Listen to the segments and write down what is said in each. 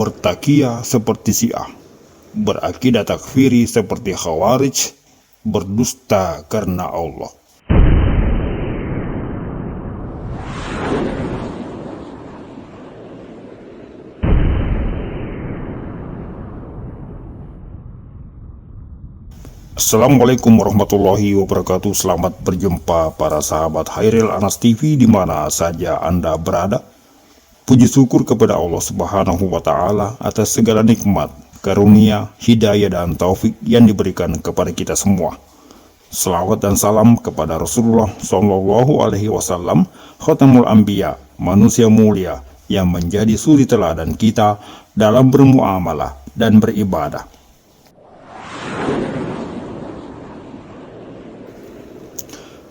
bertakia seperti Syiah, berakidah takfiri seperti Khawarij, berdusta karena Allah. Assalamualaikum warahmatullahi wabarakatuh. Selamat berjumpa para sahabat Hairil Anas TV di mana saja Anda berada. Puji syukur kepada Allah Subhanahu wa Ta'ala atas segala nikmat, karunia, hidayah dan taufik yang diberikan kepada kita semua. Selawat dan salam kepada Rasulullah Shallallahu Alaihi Wasallam, Khatamul Anbiya, manusia mulia yang menjadi suri teladan kita dalam bermuamalah dan beribadah.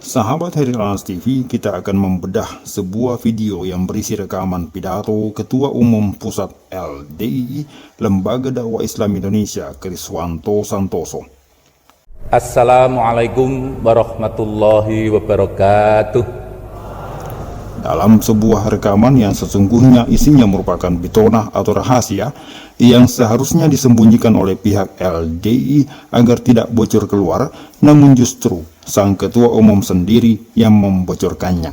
Sahabat Hairil Anas TV, kita akan membedah sebuah video yang berisi rekaman pidato Ketua Umum Pusat LDII Lembaga Dakwah Islam Indonesia, Kriswanto Santoso. Assalamualaikum warahmatullahi wabarakatuh. Dalam sebuah rekaman yang sesungguhnya isinya merupakan bitonah atau rahasia yang seharusnya disembunyikan oleh pihak LDII agar tidak bocor keluar, namun justru sang Ketua Umum sendiri yang membocorkannya.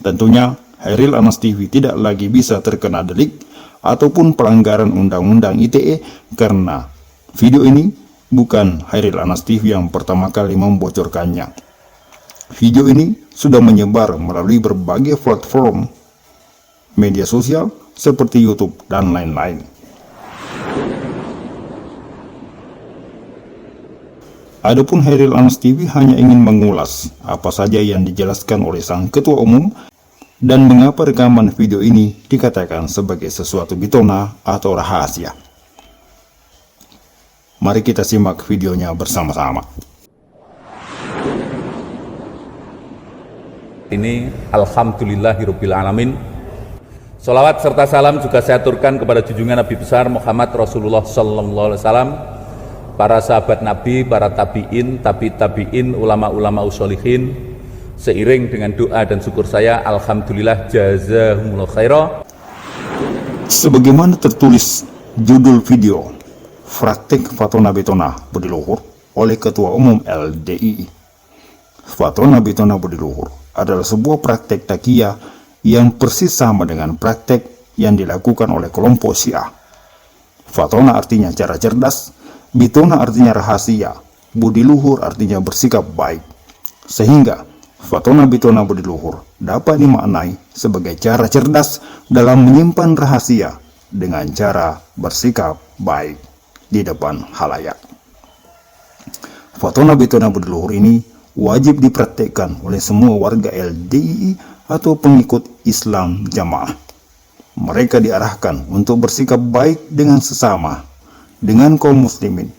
Tentunya Hairil Anas TV tidak lagi bisa terkena delik ataupun pelanggaran Undang-Undang ITE karena video ini bukan Hairil Anas TV yang pertama kali membocorkannya. Video ini sudah menyebar melalui berbagai platform media sosial seperti YouTube dan lain-lain. Adapun Hairil Anas TV hanya ingin mengulas apa saja yang dijelaskan oleh sang Ketua Umum dan mengapa rekaman video ini dikatakan sebagai sesuatu bitona atau rahasia. Mari kita simak videonya bersama-sama. Ini alhamdulillahirabbil alamin. Sholawat serta salam juga saya aturkan kepada junjungan Nabi besar Muhammad Rasulullah sallallahu alaihi wasallam, para sahabat Nabi, para tabi'in, tabi'in, ulama-ulama usholihin, seiring dengan doa dan syukur saya, alhamdulillah jazahumullah khairah. Sebagaimana tertulis judul video, Praktek Fatona Bitona Budi Luhur oleh Ketua Umum LDII. Fatona Bitona Budi Luhur adalah sebuah praktek takiyah yang persis sama dengan praktek yang dilakukan oleh kelompok Syiah. Fatona artinya cara cerdas, bitona artinya rahasia, budi luhur artinya bersikap baik. Sehingga Fatona Bitona Budi Luhur dapat dimaknai sebagai cara cerdas dalam menyimpan rahasia dengan cara bersikap baik di depan halayak. Fatona Bitona Budi Luhur ini wajib dipraktekkan oleh semua warga LDII atau pengikut Islam Jamaah. Mereka diarahkan untuk bersikap baik dengan sesama, dengan kaum muslimin,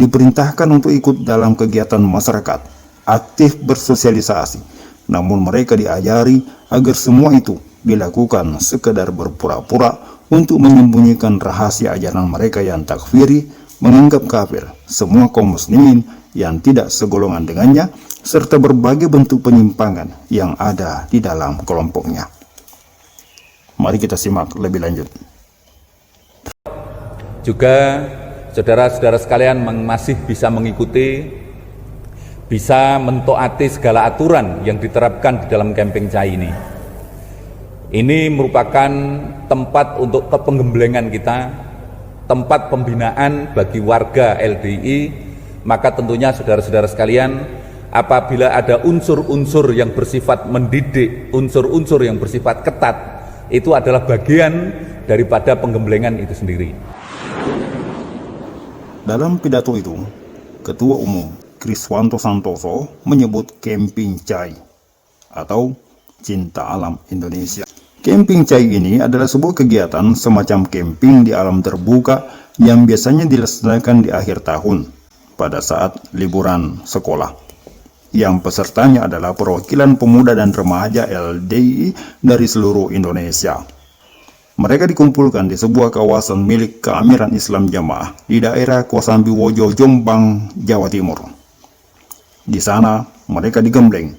diperintahkan untuk ikut dalam kegiatan masyarakat, aktif bersosialisasi, namun mereka diajari agar semua itu dilakukan sekedar berpura-pura untuk menyembunyikan rahasia ajaran mereka yang takfiri, menganggap kafir semua kaum muslimin yang tidak segolongan dengannya, serta berbagai bentuk penyimpangan yang ada di dalam kelompoknya. Mari kita simak lebih lanjut. Juga saudara-saudara sekalian masih bisa mengikuti, bisa mentaati segala aturan yang diterapkan di dalam camping Cai ini. Ini merupakan tempat untuk kepenggemblengan kita, tempat pembinaan bagi warga LDII, maka tentunya saudara-saudara sekalian, apabila ada unsur-unsur yang bersifat mendidik, unsur-unsur yang bersifat ketat, itu adalah bagian daripada penggemblengan itu sendiri. Dalam pidato itu, Ketua Umum Kriswanto Santoso menyebut Camping Cai atau Cinta Alam Indonesia. Camping Cai ini adalah sebuah kegiatan semacam camping di alam terbuka yang biasanya dilaksanakan di akhir tahun pada saat liburan sekolah, yang pesertanya adalah perwakilan pemuda dan remaja LDII dari seluruh Indonesia. Mereka dikumpulkan di sebuah kawasan milik Keamiran Islam Jamaah di daerah Kosambiwojo, Jombang, Jawa Timur. Di sana mereka digembleng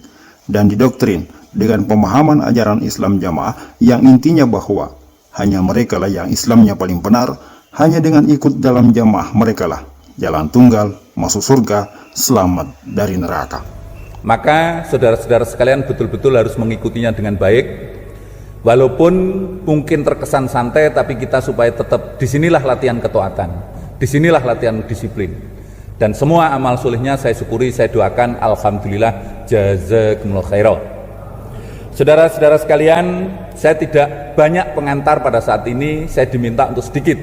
dan didoktrin dengan pemahaman ajaran Islam Jamaah yang intinya bahwa hanya mereka lah yang Islamnya paling benar, hanya dengan ikut dalam jamaah mereka lah jalan tunggal masuk surga, selamat dari neraka. Maka saudara-saudara sekalian betul-betul harus mengikutinya dengan baik. Walaupun mungkin terkesan santai, tapi kita supaya tetap disinilah latihan ketaatan, disinilah latihan disiplin. Dan semua amal solehnya saya syukuri, saya doakan, alhamdulillah, jazakumullah khairan. Saudara-saudara sekalian, saya tidak banyak pengantar pada saat ini, saya diminta untuk sedikit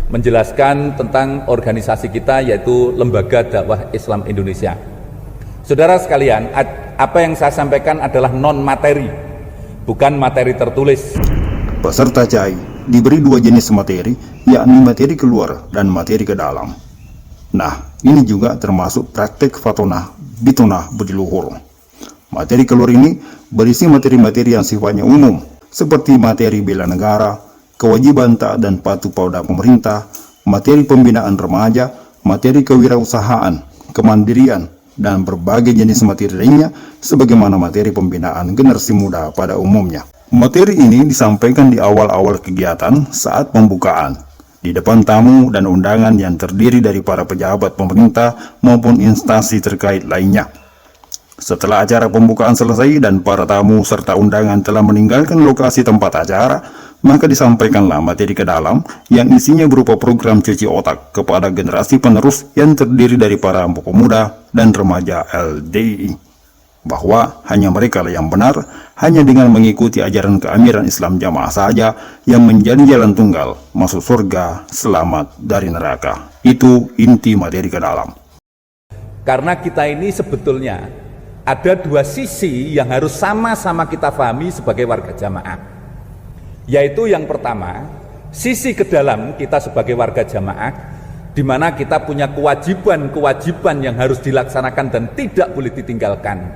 menjelaskan tentang organisasi kita, yaitu Lembaga Dakwah Islam Indonesia. Saudara sekalian, apa yang saya sampaikan adalah non-materi, bukan materi tertulis. Peserta CAI diberi dua jenis materi, yakni materi keluar dan materi ke dalam. Nah, ini juga termasuk praktek fatonah, bitonah budiluhur. Materi keluar ini berisi materi-materi yang sifatnya umum, seperti materi bela negara, kewajiban taat dan patuh pada pemerintah, materi pembinaan remaja, materi kewirausahaan, kemandirian, dan berbagai jenis materi lainnya sebagaimana materi pembinaan generasi muda pada umumnya. Materi ini disampaikan di awal-awal kegiatan saat pembukaan, di depan tamu dan undangan yang terdiri dari para pejabat pemerintah maupun instansi terkait lainnya. Setelah acara pembukaan selesai dan para tamu serta undangan telah meninggalkan lokasi tempat acara, maka disampaikanlah materi ke dalam yang isinya berupa program cuci otak kepada generasi penerus yang terdiri dari para pemuda dan remaja LDI, bahwa hanya mereka lah yang benar, hanya dengan mengikuti ajaran keamiran Islam Jamaah saja yang menjadi jalan tunggal masuk surga, selamat dari neraka. Itu inti materi ke dalam. Karena kita ini sebetulnya ada dua sisi yang harus sama-sama kita pahami sebagai warga jamaah. Yaitu yang pertama, sisi ke dalam kita sebagai warga jamaah, di mana kita punya kewajiban-kewajiban yang harus dilaksanakan dan tidak boleh ditinggalkan.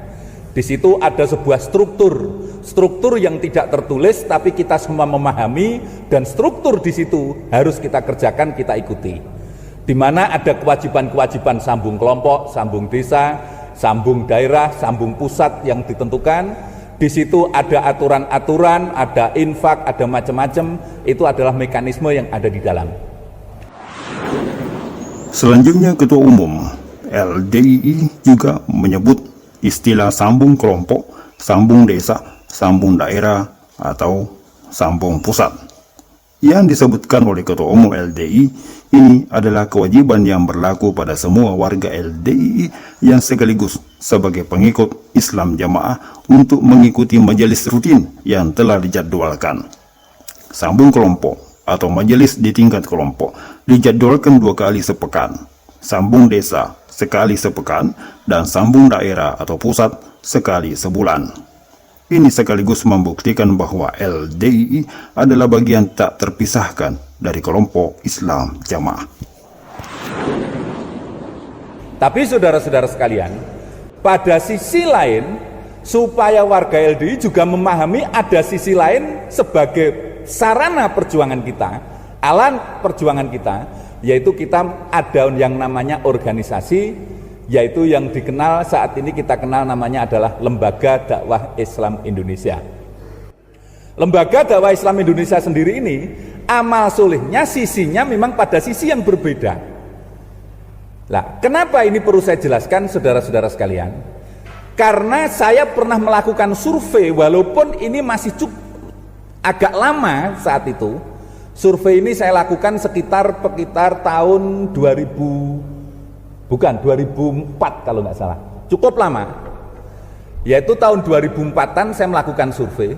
Di situ ada sebuah struktur yang tidak tertulis, tapi kita semua memahami, dan struktur di situ harus kita kerjakan, kita ikuti. Di mana ada kewajiban-kewajiban sambung kelompok, sambung desa, sambung daerah, sambung pusat yang ditentukan. Di situ ada aturan-aturan, ada infak, ada macam-macam. Itu adalah mekanisme yang ada di dalam. Selanjutnya Ketua Umum LDII juga menyebut istilah sambung kelompok, sambung desa, sambung daerah, atau sambung pusat. Yang disebutkan oleh Ketua Umum LDII ini adalah kewajiban yang berlaku pada semua warga LDII yang sekaligus sebagai pengikut Islam Jamaah untuk mengikuti majelis rutin yang telah dijadwalkan. Sambung kelompok atau majelis di tingkat kelompok dijadwalkan 2 kali sepekan, sambung desa sekali sepekan, dan sambung daerah atau pusat sekali sebulan. Ini sekaligus membuktikan bahwa LDII adalah bagian tak terpisahkan dari kelompok Islam Jamaah. Tapi saudara-saudara sekalian, pada sisi lain, supaya warga LDII juga memahami ada sisi lain sebagai sarana perjuangan kita, alat perjuangan kita, yaitu kita ada yang namanya organisasi, yaitu yang dikenal saat ini kita kenal namanya adalah Lembaga Dakwah Islam Indonesia. Lembaga Dakwah Islam Indonesia sendiri ini amal solehnya sisinya memang pada sisi yang berbeda. Nah, kenapa ini perlu saya jelaskan saudara-saudara sekalian? Karena saya pernah melakukan survei, walaupun ini masih agak lama saat itu. Survei ini saya lakukan sekitar tahun 2004 kalau nggak salah, cukup lama, yaitu tahun 2004-an saya melakukan survei.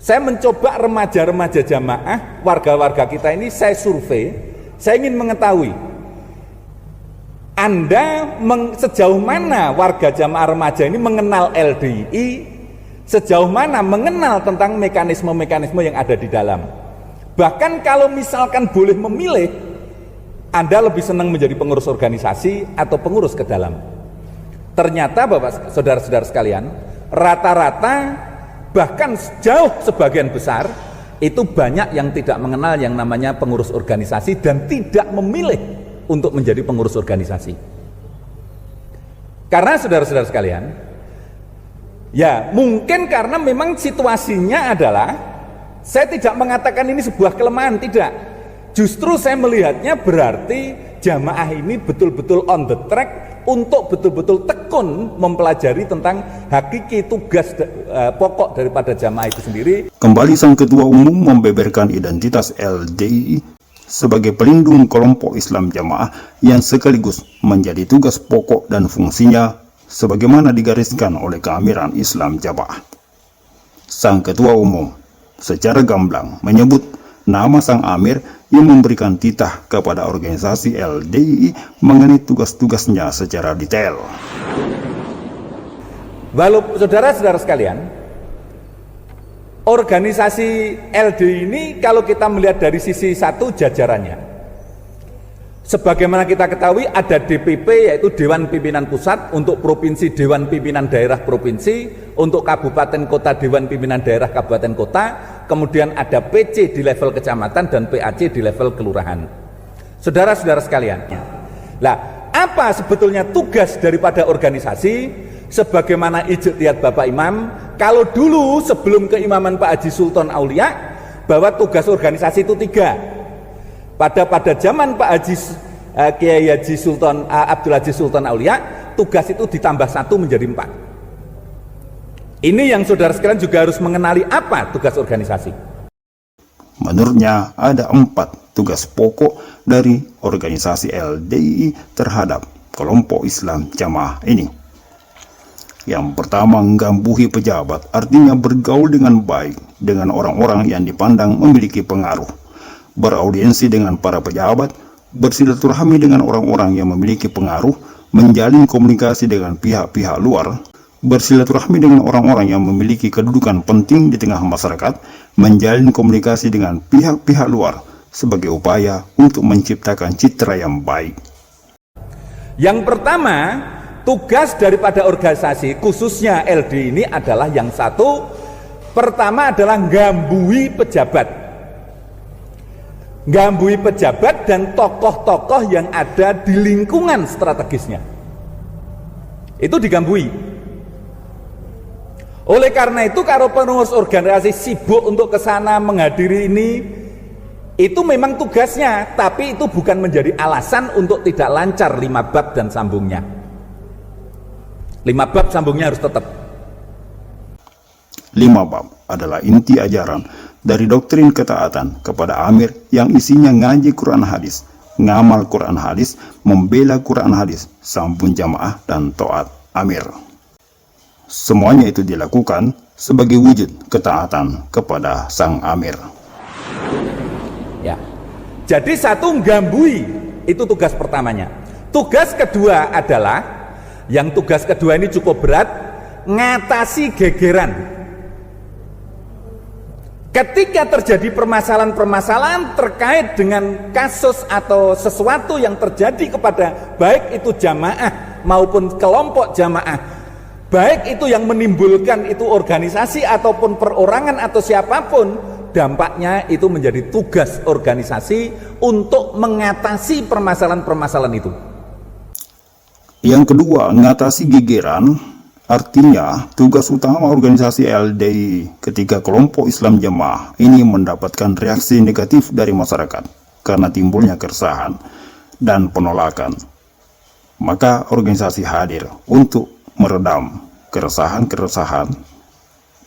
Saya mencoba remaja-remaja jamaah, warga-warga kita ini saya survei, saya ingin mengetahui Anda sejauh mana warga jamaah remaja ini mengenal LDII, sejauh mana mengenal tentang mekanisme-mekanisme yang ada di dalam. Bahkan kalau misalkan boleh memilih, Anda lebih senang menjadi pengurus organisasi atau pengurus ke dalam. Ternyata Bapak saudara-saudara sekalian, rata-rata bahkan jauh sebagian besar itu banyak yang tidak mengenal yang namanya pengurus organisasi dan tidak memilih untuk menjadi pengurus organisasi. Karena saudara-saudara sekalian, ya mungkin karena memang situasinya adalah Saya tidak mengatakan ini sebuah kelemahan, tidak. Justru saya melihatnya berarti jamaah ini betul-betul on the track untuk betul-betul tekun mempelajari tentang hakiki tugas pokok daripada jamaah itu sendiri. Kembali sang ketua umum membeberkan identitas LDI sebagai pelindung kelompok Islam Jamaah yang sekaligus menjadi tugas pokok dan fungsinya sebagaimana digariskan oleh Keamiran Islam Jamaah. Sang ketua umum secara gamblang menyebut nama sang amir yang memberikan titah kepada organisasi LDI mengenai tugas-tugasnya secara detail. Walaupun saudara-saudara sekalian, organisasi LDI ini kalau kita melihat dari sisi satu jajarannya, sebagaimana kita ketahui ada DPP yaitu Dewan Pimpinan Pusat, untuk provinsi Dewan Pimpinan Daerah Provinsi, untuk kabupaten kota Dewan Pimpinan Daerah Kabupaten Kota, kemudian ada PC di level kecamatan dan PAC di level kelurahan. Saudara-saudara sekalian, lah apa sebetulnya tugas daripada organisasi? Sebagaimana ijtihad Bapak Imam, kalau dulu sebelum keimaman Pak Haji Sultan Aulia, bahwa tugas organisasi itu 3. Pada zaman Pak Haji Kiai Haji Sultan Abdul Aziz Sultan Aulia, tugas itu ditambah 1 menjadi 4. Ini yang saudara sekalian juga harus mengenali apa tugas organisasi. Menurutnya ada 4 tugas pokok dari organisasi LDI terhadap kelompok Islam Jamaah ini. Yang pertama, menggambuhi pejabat, artinya bergaul dengan baik dengan orang-orang yang dipandang memiliki pengaruh, beraudiensi dengan para pejabat, bersilaturahmi dengan orang-orang yang memiliki pengaruh, menjalin komunikasi dengan pihak-pihak luar, bersilaturahmi dengan orang-orang yang memiliki kedudukan penting di tengah masyarakat, menjalin komunikasi dengan pihak-pihak luar sebagai upaya untuk menciptakan citra yang baik. Yang pertama, tugas daripada organisasi khususnya LD ini adalah yang satu, pertama adalah gambui pejabat. Gambui pejabat dan tokoh-tokoh yang ada di lingkungan strategisnya. Itu digambui. Oleh karena itu, kalau pengurus organisasi sibuk untuk ke sana menghadiri ini, itu memang tugasnya, tapi itu bukan menjadi alasan untuk tidak lancar 5 bab dan sambungnya. 5 bab sambungnya harus tetap. 5 bab adalah inti ajaran dari doktrin ketaatan kepada amir yang isinya ngaji Quran hadis, ngamal Quran hadis, membela Quran hadis, sambung jamaah dan taat amir. Semuanya itu dilakukan sebagai wujud ketaatan kepada sang amir. Ya. Jadi satu, gambui, itu tugas pertamanya. Tugas kedua adalah, yang tugas kedua ini cukup berat, ngatasi gegeran. Ketika terjadi permasalahan-permasalahan terkait dengan kasus atau sesuatu yang terjadi kepada baik itu jamaah maupun kelompok jamaah, baik itu yang menimbulkan itu organisasi ataupun perorangan atau siapapun, dampaknya itu menjadi tugas organisasi untuk mengatasi permasalahan-permasalahan itu. Yang kedua, mengatasi gegeran, artinya tugas utama organisasi LDI ketika kelompok Islam Jamaah ini mendapatkan reaksi negatif dari masyarakat karena timbulnya keresahan dan penolakan. Maka organisasi hadir untuk meredam keresahan-keresahan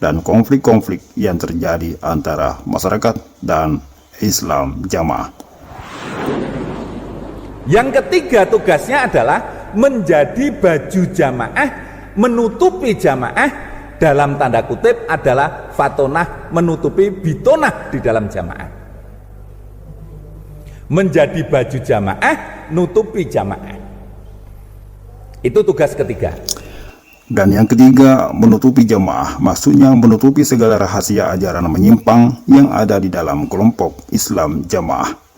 dan konflik-konflik yang terjadi antara masyarakat dan Islam Jamaah. Yang ketiga tugasnya adalah menjadi baju jamaah, menutupi jamaah, dalam tanda kutip adalah fatonah, menutupi bitonah di dalam jamaah. Menjadi baju jamaah, nutupi jamaah. Itu tugas ketiga. Dan yang ketiga, menutupi jamaah, maksudnya menutupi segala rahasia ajaran menyimpang yang ada di dalam kelompok Islam Jamaah.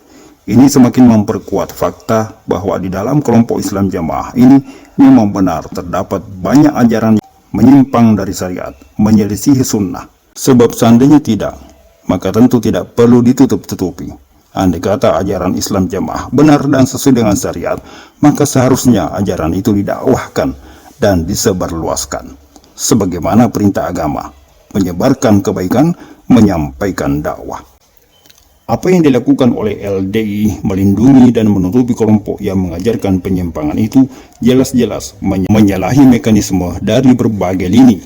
Ini semakin memperkuat fakta bahwa di dalam kelompok Islam Jamaah ini memang benar terdapat banyak ajaran menyimpang dari syariat, menyelisihi sunnah. Sebab seandainya tidak, maka tentu tidak perlu ditutup-tutupi. Andai kata ajaran Islam Jamaah benar dan sesuai dengan syariat, maka seharusnya ajaran itu didakwahkan dan disebarluaskan. Sebagaimana perintah agama, menyebarkan kebaikan, menyampaikan dakwah. Apa yang dilakukan oleh LDI melindungi dan menutupi kelompok yang mengajarkan penyimpangan itu jelas-jelas menyalahi mekanisme dari berbagai lini,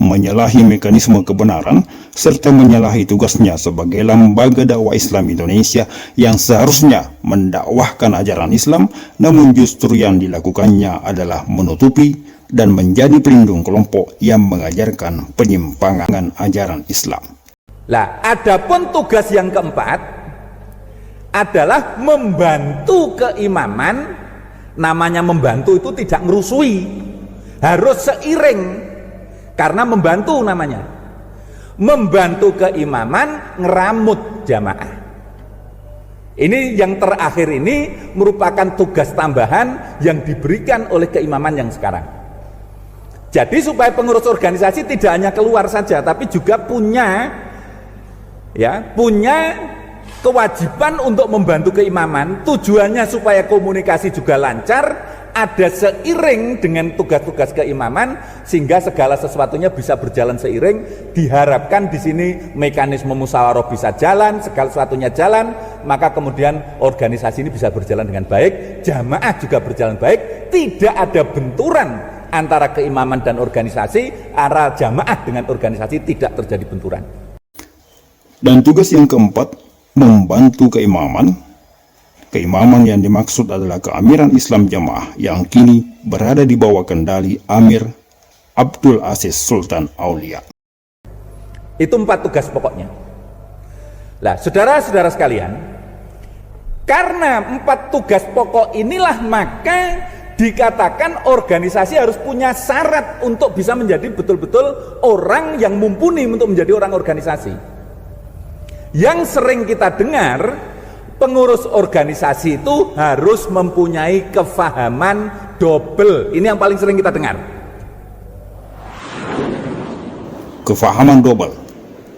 menyalahi mekanisme kebenaran, serta menyalahi tugasnya sebagai lembaga dakwah Islam Indonesia yang seharusnya mendakwahkan ajaran Islam, namun justru yang dilakukannya adalah menutupi dan menjadi pelindung kelompok yang mengajarkan penyimpangan ajaran Islam. Lah, adapun tugas yang keempat adalah membantu keimaman. Namanya membantu itu tidak ngerusui, harus seiring, karena membantu namanya. Membantu keimaman ngeramut jamaah. Ini yang terakhir ini merupakan tugas tambahan yang diberikan oleh keimaman yang sekarang. Jadi supaya pengurus organisasi tidak hanya keluar saja, tapi juga punya kewajiban untuk membantu keimaman. Tujuannya supaya komunikasi juga lancar, ada seiring dengan tugas-tugas keimaman, sehingga segala sesuatunya bisa berjalan seiring. Diharapkan di sini mekanisme musyawarah bisa jalan, segala sesuatunya jalan, maka kemudian organisasi ini bisa berjalan dengan baik, jamaah juga berjalan baik, tidak ada benturan antara keimaman dan organisasi, antara jamaah dengan organisasi tidak terjadi benturan. Dan tugas yang keempat, membantu keimaman. Keimaman yang dimaksud adalah keamiran Islam Jamaah yang kini berada di bawah kendali Amir Abdul Aziz Sultan Aulia. Itu 4 tugas pokoknya. Lah, saudara-saudara sekalian, karena 4 tugas pokok inilah maka dikatakan organisasi harus punya syarat untuk bisa menjadi betul-betul orang yang mumpuni untuk menjadi orang organisasi. Yang sering kita dengar, pengurus organisasi itu harus mempunyai kefahaman double. Ini yang paling sering kita dengar. Kefahaman double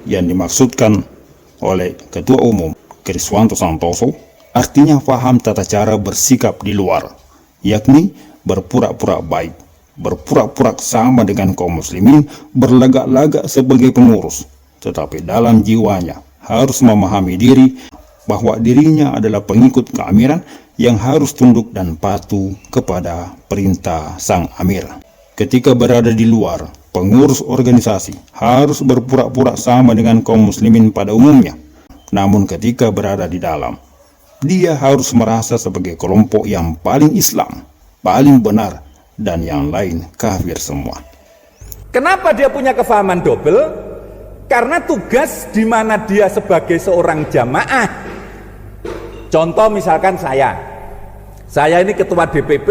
yang dimaksudkan oleh Ketua Umum Kriswanto Santoso artinya paham tata cara bersikap di luar, yakni berpura-pura baik, berpura-pura sama dengan kaum muslimin, berlagak-lagak sebagai pengurus, tetapi dalam jiwanya harus memahami diri bahwa dirinya adalah pengikut keamiran yang harus tunduk dan patuh kepada perintah sang amir. Ketika berada di luar, pengurus organisasi harus berpura-pura sama dengan kaum muslimin pada umumnya. Namun ketika berada di dalam, dia harus merasa sebagai kelompok yang paling Islam, paling benar, dan yang lain kafir semua. Kenapa dia punya kefahaman double? Karena tugas di mana dia sebagai seorang jamaah. Contoh misalkan saya ini ketua DPP,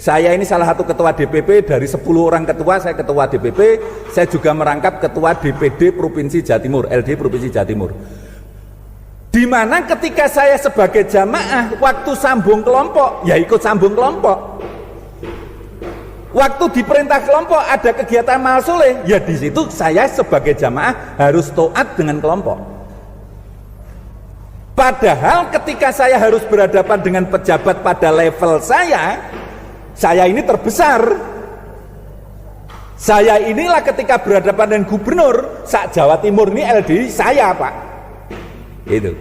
saya ini salah satu ketua DPP dari 10 orang ketua, saya ketua DPP, saya juga merangkap ketua DPD Provinsi Jawa Timur, LD Provinsi Jawa Timur. Di mana ketika saya sebagai jamaah, waktu sambung kelompok, ya ikut sambung kelompok. Waktu diperintah kelompok ada kegiatan amal soleh, ya di situ saya sebagai jamaah harus taat dengan kelompok. Padahal ketika saya harus berhadapan dengan pejabat pada level saya ini terbesar. Saya inilah ketika berhadapan dengan gubernur sak Jawa Timur ini LDI saya, Pak. Itu.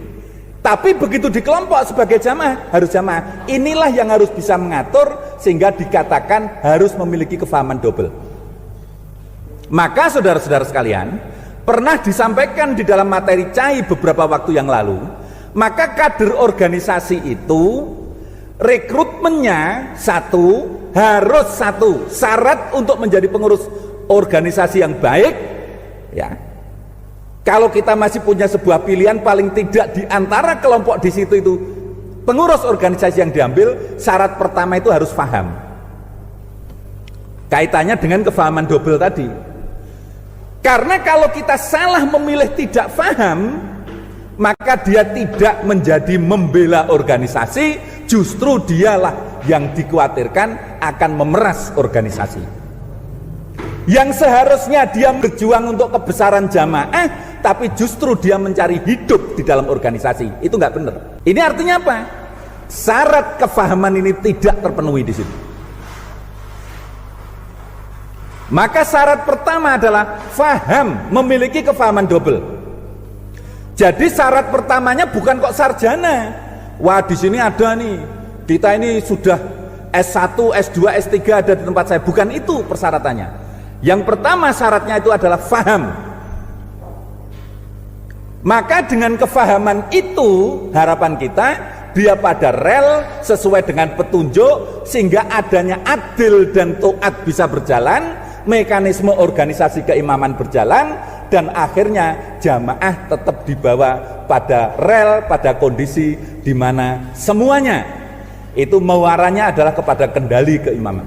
Tapi begitu di kelompok sebagai jamaah, harus jamaah. Inilah yang harus bisa mengatur sehingga dikatakan harus memiliki kefahaman double. Maka saudara-saudara sekalian, pernah disampaikan di dalam materi CAI beberapa waktu yang lalu, maka kader organisasi itu rekrutmennya harus satu syarat untuk menjadi pengurus organisasi yang baik, ya. Kalau kita masih punya sebuah pilihan, paling tidak di antara kelompok di situ itu pengurus organisasi yang diambil, syarat pertama itu harus paham. Kaitannya dengan kefahaman double tadi. Karena kalau kita salah memilih tidak paham, maka dia tidak menjadi membela organisasi, justru dialah yang dikhawatirkan akan memeras organisasi. Yang seharusnya dia berjuang untuk kebesaran jamaah, tapi justru dia mencari hidup di dalam organisasi. Itu nggak benar. Ini artinya apa? Syarat kefahaman ini tidak terpenuhi di situ. Maka syarat pertama adalah faham, memiliki kefahaman double. Jadi syarat pertamanya bukan kok sarjana. Wah, di sini ada nih, kita ini sudah S1, S2, S3 ada di tempat saya. Bukan itu persyaratannya. Yang pertama syaratnya itu adalah faham. Maka dengan kefahaman itu harapan kita dia pada rel sesuai dengan petunjuk, sehingga adanya adil dan taat bisa berjalan, mekanisme organisasi keimaman berjalan, dan akhirnya jamaah tetap dibawa pada rel, pada kondisi di mana semuanya itu muaranya adalah kepada kendali keimaman.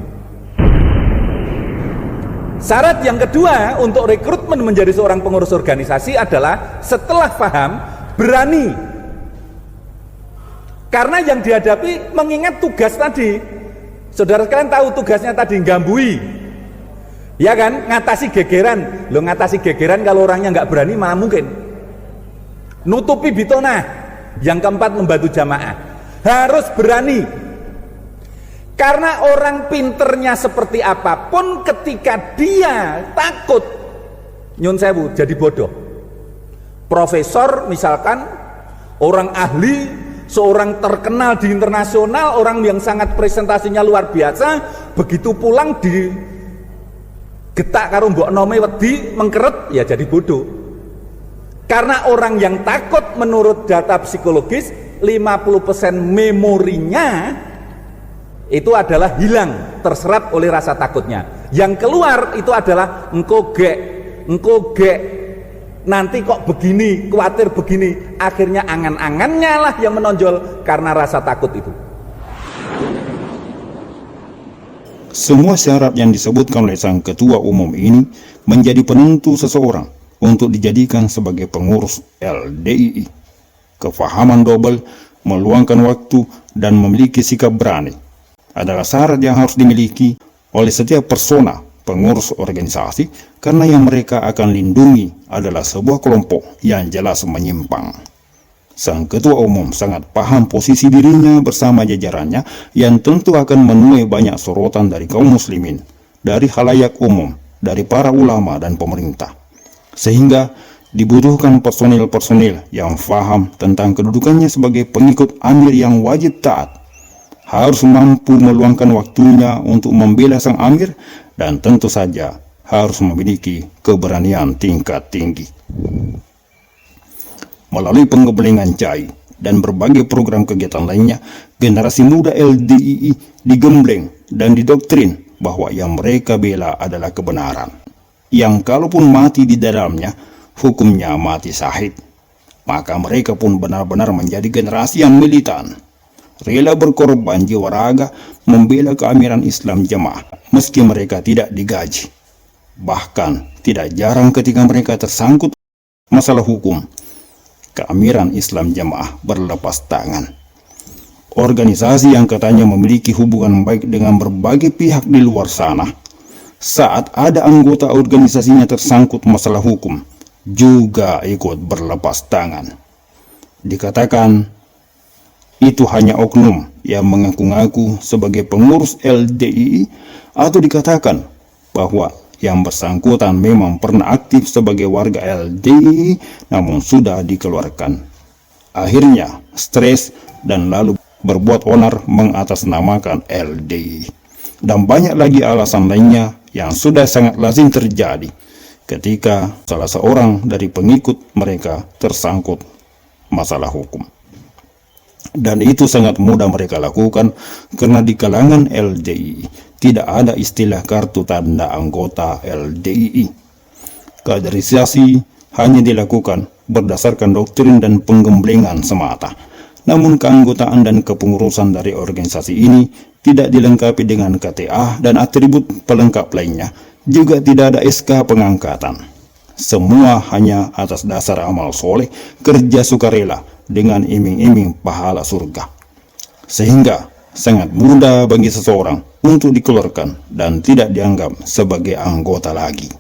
Syarat yang kedua untuk rekrutmen menjadi seorang pengurus organisasi adalah setelah paham, berani. Karena yang dihadapi mengingat tugas tadi. Saudara sekalian tahu tugasnya tadi gambui, ya kan, ngatasi gegeran. Lo ngatasi gegeran kalau orangnya nggak berani malah mungkin. Nutupi bitonah. Yang keempat membantu jamaah. Harus berani. Karena orang pinternya seperti apapun, ketika dia takut, nyun sewu, jadi bodoh. Profesor misalkan, orang ahli, seorang terkenal di internasional, orang yang sangat presentasinya luar biasa, begitu pulang di getak karo mbok nome wedi mengkeret, ya jadi bodoh. Karena orang yang takut menurut data psikologis 50% memorinya itu adalah hilang, terserap oleh rasa takutnya. Yang keluar itu adalah engko gek, nanti kok begini, khawatir begini. Akhirnya angan-angannya lah yang menonjol karena rasa takut itu. Semua syarat yang disebutkan oleh sang ketua umum ini menjadi penentu seseorang untuk dijadikan sebagai pengurus LDII. Kefahaman double, meluangkan waktu, dan memiliki sikap berani adalah syarat yang harus dimiliki oleh setiap persona pengurus organisasi, karena yang mereka akan lindungi adalah sebuah kelompok yang jelas menyimpang. Sang ketua umum sangat paham posisi dirinya bersama jajarannya yang tentu akan menuai banyak sorotan dari kaum muslimin, dari khalayak umum, dari para ulama dan pemerintah. Sehingga dibutuhkan personil-personil yang paham tentang kedudukannya sebagai pengikut amir yang wajib taat, harus mampu meluangkan waktunya untuk membela sang amir, dan tentu saja harus memiliki keberanian tingkat tinggi. Melalui penggembelengan CAI dan berbagai program kegiatan lainnya, generasi muda LDII digembleng dan didoktrin bahwa yang mereka bela adalah kebenaran, yang kalaupun mati di dalamnya, hukumnya mati syahid. Maka mereka pun benar-benar menjadi generasi yang militan, rela berkorban jiwa raga membela keamiran Islam Jamaah meski mereka tidak digaji. Bahkan tidak jarang ketika mereka tersangkut masalah hukum, keamiran Islam Jamaah berlepas tangan. Organisasi yang katanya memiliki hubungan baik dengan berbagai pihak di luar sana, saat ada anggota organisasinya tersangkut masalah hukum, juga ikut berlepas tangan. Dikatakan itu hanya oknum yang mengaku-ngaku sebagai pengurus LDII, atau dikatakan bahwa yang bersangkutan memang pernah aktif sebagai warga LDII namun sudah dikeluarkan. Akhirnya stres dan lalu berbuat onar mengatasnamakan LDII. Dan banyak lagi alasan lainnya yang sudah sangat lazim terjadi ketika salah seorang dari pengikut mereka tersangkut masalah hukum. Dan itu sangat mudah mereka lakukan karena di kalangan LDII tidak ada istilah kartu tanda anggota LDII. Kaderisasi hanya dilakukan berdasarkan doktrin dan penggemblengan semata. Namun keanggotaan dan kepengurusan dari organisasi ini tidak dilengkapi dengan KTA dan atribut pelengkap lainnya. Juga tidak ada SK pengangkatan. Semua hanya atas dasar amal soleh, kerja sukarela dengan iming-iming pahala surga. Sehingga sangat mudah bagi seseorang untuk dikeluarkan dan tidak dianggap sebagai anggota lagi.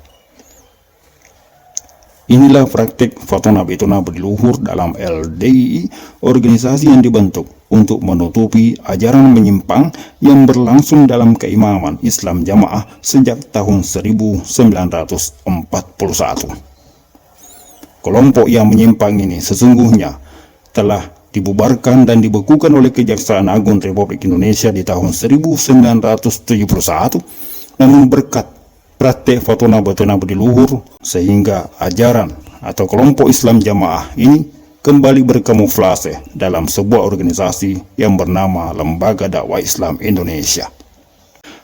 Inilah praktik fatwa bituna berluhur dalam LDII, organisasi yang dibentuk untuk menutupi ajaran menyimpang yang berlangsung dalam keimaman Islam Jamaah sejak tahun 1941. Kelompok yang menyimpang ini sesungguhnya telah dibubarkan dan dibekukan oleh Kejaksaan Agung Republik Indonesia di tahun 1971, namun berkat praktek Fatwa Nabi luhur sehingga ajaran atau kelompok Islam Jamaah ini kembali berkamuflase dalam sebuah organisasi yang bernama Lembaga Dakwah Islam Indonesia.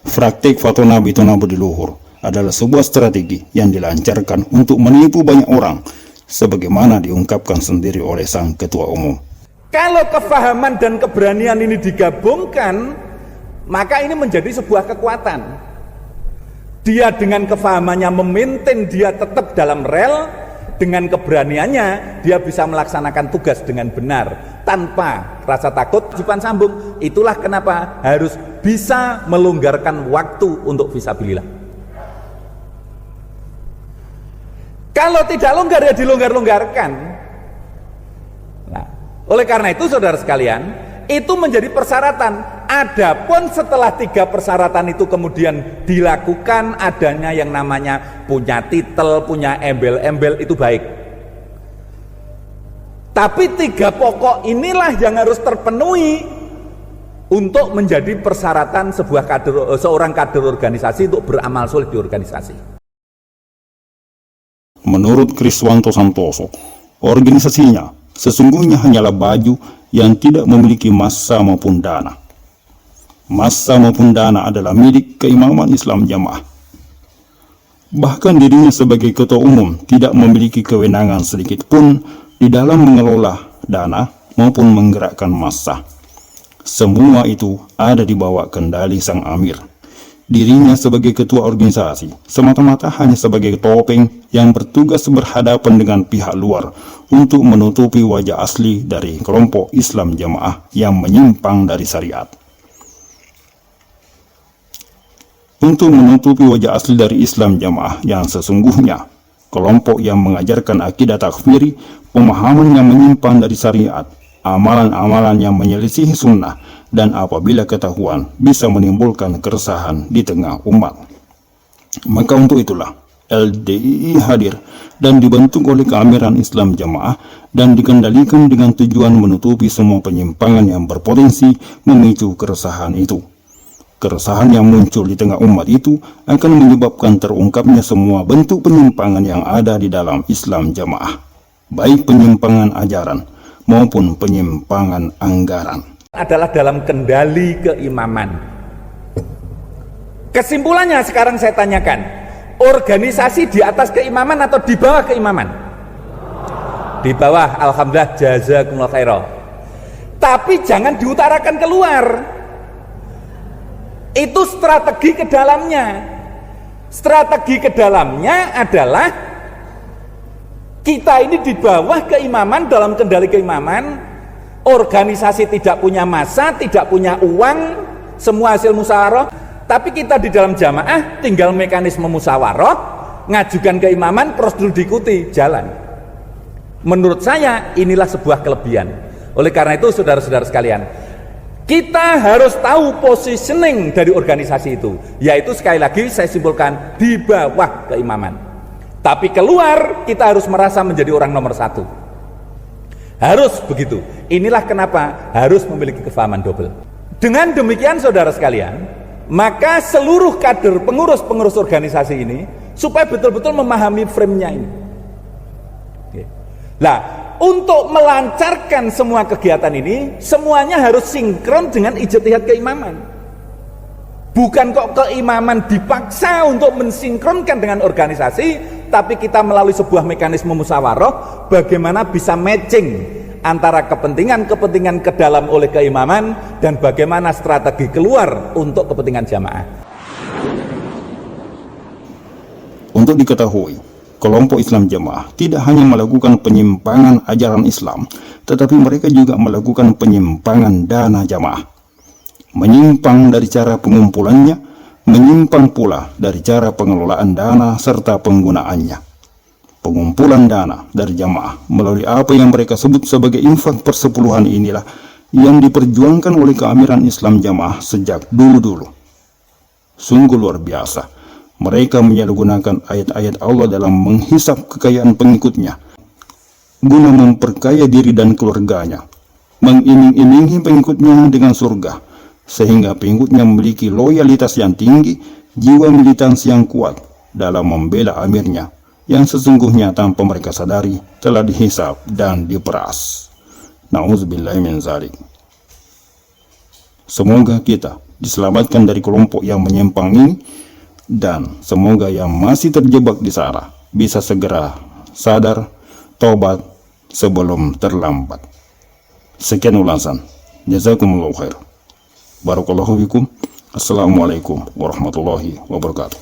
Praktek Fatwa Nabi luhur adalah sebuah strategi yang dilancarkan untuk menipu banyak orang, sebagaimana diungkapkan sendiri oleh sang ketua umum. Kalau kefahaman dan keberanian ini digabungkan, maka ini menjadi sebuah kekuatan. Dia dengan kefahamannya memaintain dia tetap dalam rel, dengan keberaniannya dia bisa melaksanakan tugas dengan benar tanpa rasa takut, kewajiban sambung. Itulah kenapa harus bisa melonggarkan waktu untuk fisabilillah. Kalau tidak longgar ya dilonggar-longgarkan. Nah, oleh karena itu saudara sekalian, itu menjadi persyaratan. Adapun setelah 3 persyaratan itu kemudian dilakukan, adanya yang namanya punya titel, punya embel-embel, itu baik. Tapi 3 pokok inilah yang harus terpenuhi untuk menjadi persyaratan seorang kader organisasi untuk beramal soleh di organisasi. Menurut Kriswanto Santoso, organisasinya sesungguhnya hanyalah baju yang tidak memiliki massa maupun dana. Massa maupun dana adalah milik keimaman Islam Jamaah. Bahkan dirinya sebagai ketua umum tidak memiliki kewenangan sedikit pun di dalam mengelola dana maupun menggerakkan massa. Semua itu ada di bawah kendali sang amir. Dirinya sebagai ketua organisasi semata-mata hanya sebagai topeng yang bertugas berhadapan dengan pihak luar untuk menutupi wajah asli dari kelompok Islam Jamaah yang menyimpang dari syariat. Untuk menutupi wajah asli dari Islam Jamaah yang sesungguhnya, kelompok yang mengajarkan akidah takfiri, pemahaman yang menyimpang dari syariat, amalan-amalan yang menyelisihi sunnah, dan apabila ketahuan bisa menimbulkan keresahan di tengah umat. Maka untuk itulah LDII hadir dan dibentuk oleh Keamiran Islam Jamaah dan dikendalikan dengan tujuan menutupi semua penyimpangan yang berpotensi memicu keresahan itu. Keresahan yang muncul di tengah umat itu akan menyebabkan terungkapnya semua bentuk penyimpangan yang ada di dalam Islam Jamaah, baik penyimpangan ajaran maupun penyimpangan anggaran. Adalah dalam kendali keimaman. Kesimpulannya sekarang saya tanyakan, organisasi di atas keimaman atau di bawah keimaman? Di bawah, alhamdulillah, jazakumullah khairan. Tapi jangan diutarakan keluar. Itu strategi ke dalamnya. Strategi ke dalamnya adalah kita ini di bawah keimaman, dalam kendali keimaman. Organisasi tidak punya massa, tidak punya uang, semua hasil musyawarah. Tapi kita di dalam jamaah tinggal mekanisme musyawarah, ngajukan keimaman, prosedur diikuti, jalan. Menurut saya inilah sebuah kelebihan. Oleh karena itu saudara-saudara sekalian, kita harus tahu positioning dari organisasi itu, yaitu sekali lagi saya simpulkan di bawah keimaman. Tapi keluar kita harus merasa menjadi orang nomor 1. Harus begitu. Inilah kenapa harus memiliki kefahaman double. Dengan demikian saudara sekalian, maka seluruh kader pengurus-pengurus organisasi ini supaya betul-betul memahami frame-nya ini. Nah, untuk melancarkan semua kegiatan ini, semuanya harus sinkron dengan ijtihad keimaman. Bukan kok keimaman dipaksa untuk mensinkronkan dengan organisasi, tapi kita melalui sebuah mekanisme musyawarah bagaimana bisa matching antara kepentingan-kepentingan ke dalam oleh keimaman dan bagaimana strategi keluar untuk kepentingan jamaah. Untuk diketahui, kelompok Islam Jamaah tidak hanya melakukan penyimpangan ajaran Islam, tetapi mereka juga melakukan penyimpangan dana jamaah. Menyimpang dari cara pengumpulannya, menyimpang pula dari cara pengelolaan dana serta penggunaannya. Pengumpulan dana dari jamaah melalui apa yang mereka sebut sebagai infak persepuluhan inilah yang diperjuangkan oleh Keamiran Islam Jamaah sejak dulu-dulu. Sungguh luar biasa, mereka menyalahgunakan ayat-ayat Allah dalam menghisap kekayaan pengikutnya. guna memperkaya diri dan keluarganya, mengiming-imingi pengikutnya dengan surga, sehingga pengikutnya memiliki loyalitas yang tinggi, jiwa militansi yang kuat dalam membela amirnya, yang sesungguhnya tanpa mereka sadari telah dihisap dan diperas. Na'udzubillahi min zalik. Semoga kita diselamatkan dari kelompok yang menyimpang ini, dan semoga yang masih terjebak di sana bisa segera sadar, tobat sebelum terlambat. Sekian ulasan. Jazakumullahu khair. Barakallahu fikum. Assalamualaikum warahmatullahi wabarakatuh.